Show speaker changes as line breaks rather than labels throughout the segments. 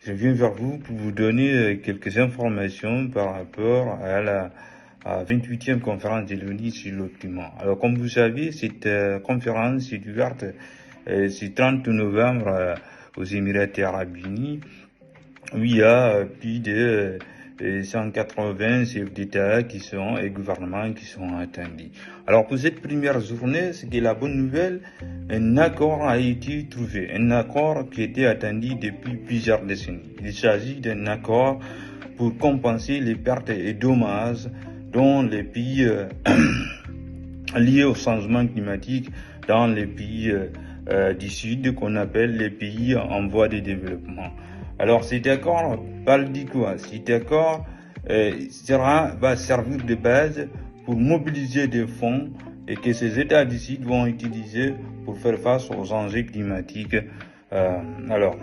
Je viens vers vous pour vous donner quelques informations par rapport à la 28e conférence de l'ONU sur le climat. Alors, comme vous savez, cette conférence est ouverte ce 30 novembre aux Émirats arabes unis, où il y a plus de 180 chefs d'État et gouvernements qui sont attendus. Alors pour cette première journée, ce qui est la bonne nouvelle, un accord a été trouvé, un accord qui était attendu depuis plusieurs décennies. Il s'agit d'un accord pour compenser les pertes et dommages dont les pays liés au changement climatique dans les pays du Sud qu'on appelle les pays en voie de développement. Alors cet accord parle de quoi? Cet accord va servir de base pour mobiliser des fonds et que ces États du Sud vont utiliser pour faire face aux enjeux climatiques. Alors,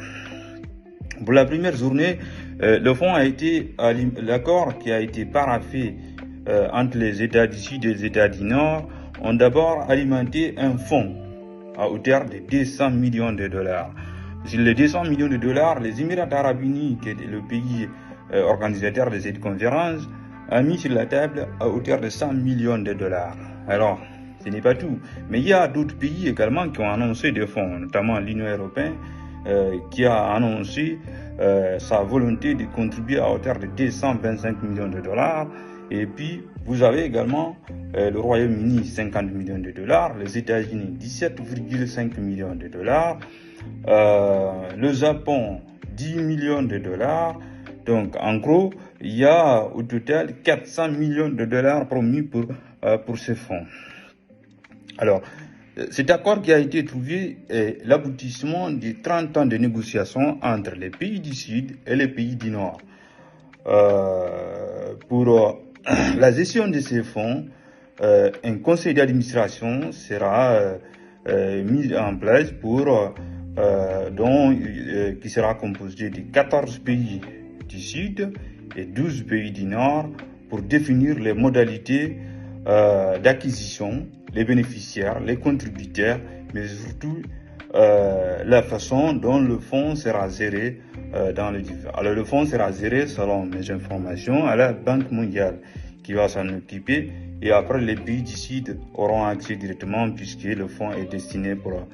pour la première journée, l'accord qui a été paraphé entre les États du Sud et les États du Nord ont d'abord alimenté un fonds à hauteur de 200 millions de dollars. Sur les 200 millions de dollars, les Émirats arabes unis, qui est le pays organisateur de cette conférence, a mis sur la table à hauteur de 100 millions de dollars. Alors, ce n'est pas tout. Mais il y a d'autres pays également qui ont annoncé des fonds, notamment l'Union européenne, qui a annoncé sa volonté de contribuer à hauteur de 225 millions de dollars. Et puis, vous avez également le Royaume-Uni, 50 millions de dollars, les États-Unis, 17,5 millions de dollars, le Japon, 10 millions de dollars. Donc, en gros, il y a au total 400 millions de dollars promis pour ces fonds. Alors, cet accord qui a été trouvé est l'aboutissement de 30 ans de négociations entre les pays du Sud et les pays du Nord. Pour la gestion de ces fonds, un conseil d'administration sera mis en place qui sera composé de 14 pays du Sud et 12 pays du Nord pour définir les modalités d'acquisition, les bénéficiaires, les contributeurs, mais surtout la façon dont le fonds sera géré dans le divers. Alors le fonds sera géré, selon mes informations, à la Banque mondiale qui va s'en occuper, et après les pays du Sud auront accès directement puisque le fonds est destiné pour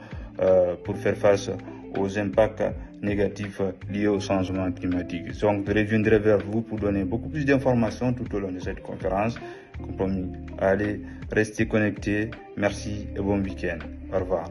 faire face aux impacts négatifs liés au changement climatique. Donc je reviendrai vers vous pour donner beaucoup plus d'informations tout au long de cette conférence. Comme promis, allez, restez connectés. Merci et bon week-end. Au revoir.